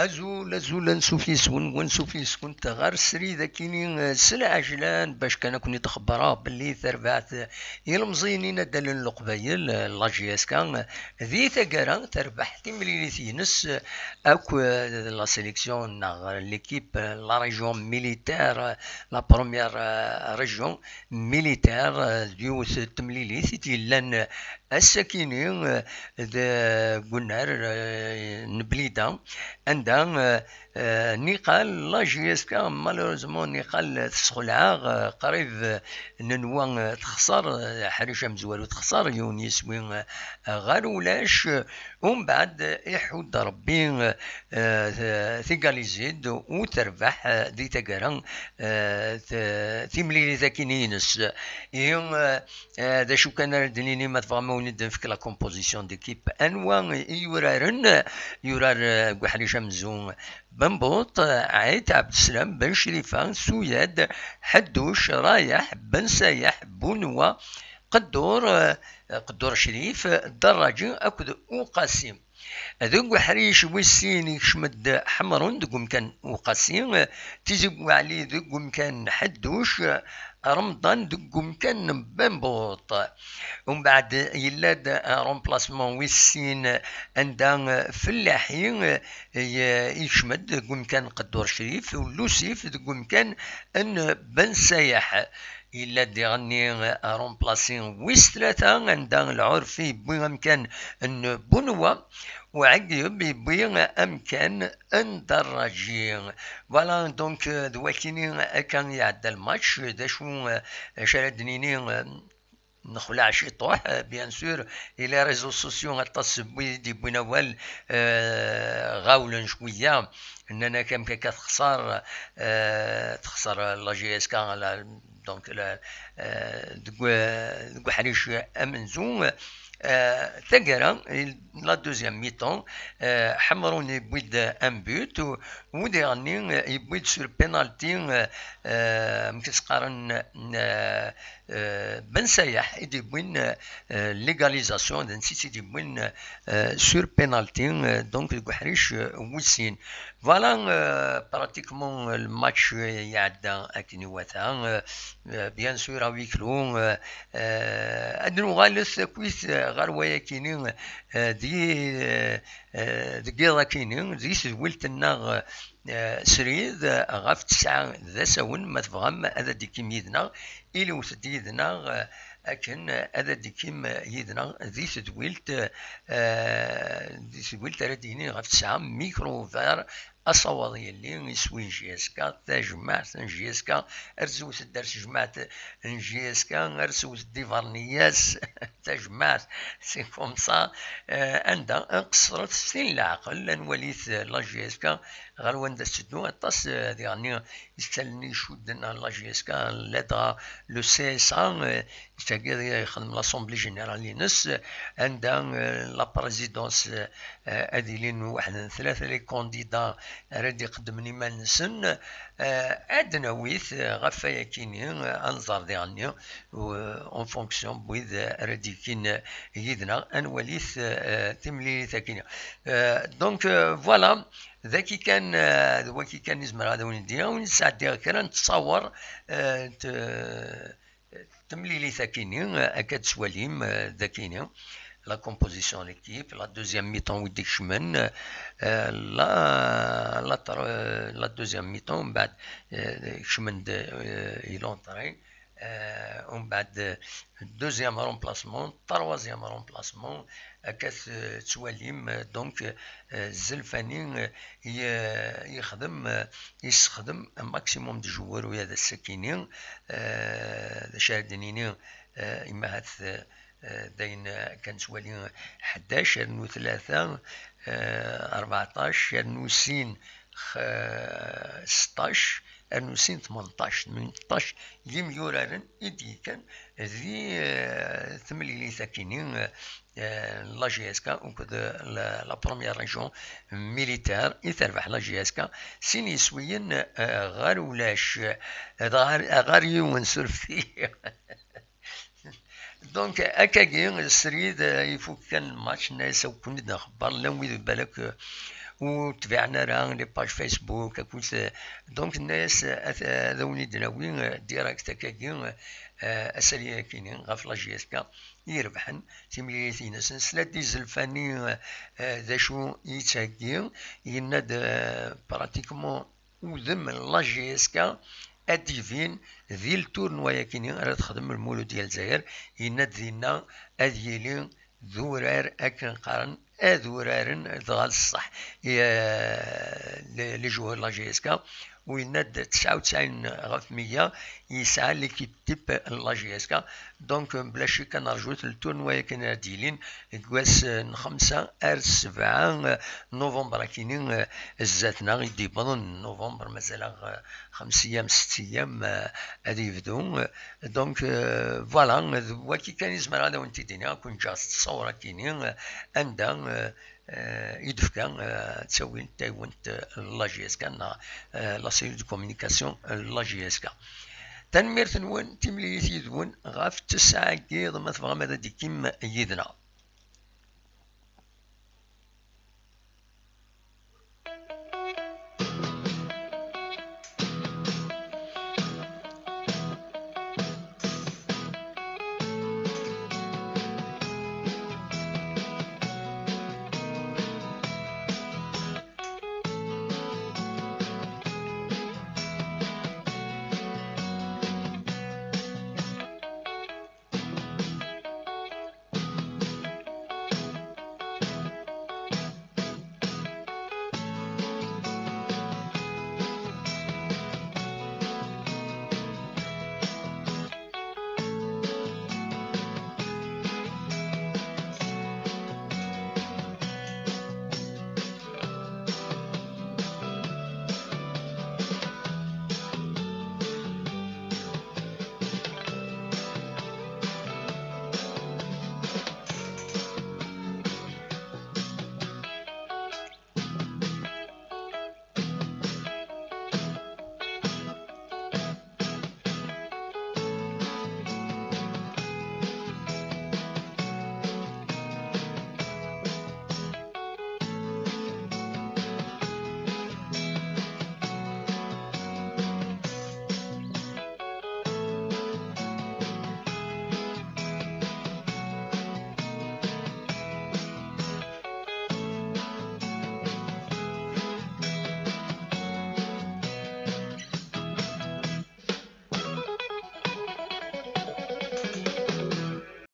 أزول نسوفيسون ونسوفيسكون تغار سري ذاكيني سلعجلان باش كان كوني تخبرا باللي تربعت يلمزينين دالن القبايل لاجياسكا ذي ثقرا تربح تمريريثينس اكو لا سيليكسيون ليكيب لا ريجيون ميليتير لا بروميير ريجيون ميليتير ديوث تمليليث تيلان السكينين قلنا نبليدا عندها نيقال لا جي اس كا مالوريزمون نيقال تسخلعا قريب ننوى تخسر حريشه مزوالو تخسر يونيس وين غير ولاش ومن بعد يحود ربي ثيغاليزيد وتربح دي تقرا تيملي ذاكينينس يوم دا شو كان ردنيني ما تفهمون في لا كومبوزيسيون ديكيب انواع يورار حريشه مزون بنبوط عيد عبد السلام بن شريفان سوياد حدوش رايح بن سايح بونوا قدور شريف الدراجي اكد وقاسم ذوق حريش وسين يشمد حمرون ذوق مكان وقاسم تيزق عليه ذوق مكان حدوش رمضان ذوق مكان بنبوط ومن بعد يلاد رومبلاسمون ويسين عندها فلاحين يشمد ذوق مكان قدور شريف ولوسيف ذوق مكان ان بن سايح إلا ديغني رومبلاسين ويس ثلاثة عندها العرفي بوي أمكان أن بنوا وعقب بوي أمكان أن دراجي فوالا دونك دواكيني كان يعدى الماتش دا شو شاردنيني نخلع شي طوح بيان سور الى ريزو سوسيو غطاس بويدي بوينوال غاولن شويه اننا كم كتخسر تخسر لا جي اس كا دونك دكو حريش امنزون ثقرا لا دوزيام ميتون حمرون يبويد ان بوت وديرني يبويد سور بينالتي مكتقارن بن سايح يدي بوين ليغاليزاسيون نسيت يدي بوين سور بينالتي دونك الكحريش وسين فوالا براتيكمون الماتش يعدى اكني واثا بيان سور اوي كلو ادنو غالس كويس غرويا كينين دي دقيقة كينين دي سويلت الناغ سريد غاف تسعة ذا سون ما تفهم هذا ديكيم يدنا إلي وثد يدنا أكن هذا ديكيم يدنا ذي سدويلت رديني غاف تسعة ميكرو فار الصوالي اللي يسوي جي اس كا تجمع جي اس كا ارسو الدرس جماعة جي اس كا ارسو ديفارنياس تجمع سي كوم سا عندها قصرت سن العقل نوليت لا جي اس كا غير وين تسدو الطاس يعني يستلني شودنا لا جي اس كا لدى لو سي اس ا يخدم لاسومبلي جينيرال لينس عندها لا بريزيدونس اديلين واحد ثلاثه لي كونديدا راد يقدمني ما نسن عندنا ويث غفايا كيني انظر ديالني اون فونكسيون بويذ راد كين يدنا انوليث تملي ثاكيني دونك فوالا ذاكي كان يزمر هذا ونديها ونساعد كان نتصور تملي لي ثاكيني اكاد سواليم ذاكيني لا كومبوزيسيون ليكيب لا دوزيام ميطون ويديك شمن لا دوزيام ميطون بعد شمن يلونطري ومن بعد دوزيام رومبلاسمون تروازيام رومبلاسمون اكاث تواليم دونك الزلفاني يستخدم ماكسيموم دو جوار ويا ذا السكينين شاهدنيني اما هذا داين كان سوالين 11 نو 3 14 نو سين 16 نو سين 18 من 18 يم يورارن يدي كان ذي ثملي ساكنين لا جي اس كا وكذا لا بروميير ريجون ميليتير يتربح لا جي اس كا سين يسويين غار ولاش غار يونسر فيه دونك اكاكي سريد يفوك كان الماتش الناس وكنا نخبر لا ويد بالك وتبعنا راه لي باج فيسبوك اكوت دونك الناس ذوني دناوين ديراكت اكاكي اسالي كاينين غاف لا جي اس كا يربحن تيمليتي ناس سلا ديزلفاني ذا شو يتاكي يناد براتيكمون وذم لا جي اس كا اديفين ذي التورنوايا كيني راه تخدم المولود ديال الجزائر يناد دينا اديلي ذورار اكن قارن اذورارن دغال الصح لي جوار لا جي اس كا ويناد 99 غف 100 يسعى ليكيب تيب لا جي اس كا دونك بلا شك كنرجو التورنوايا كنا ديلين كواس 5 ار 7 نوفمبر كاينين زاتنا غيدي بضن نوفمبر مازال 5 ايام 6 ايام غادي يبدو دونك فوالا وكي كان يزمر هذا وانت دينا كون جات الصوره كاينين عندها يدفكا تسوي تايوانت لا جي اس كا لا سيل دو كومونيكاسيون لا جي اس كا تنمير تنون تمليت يدون غاف 9 كيض ما تبغى ماذا دي كيم يدنا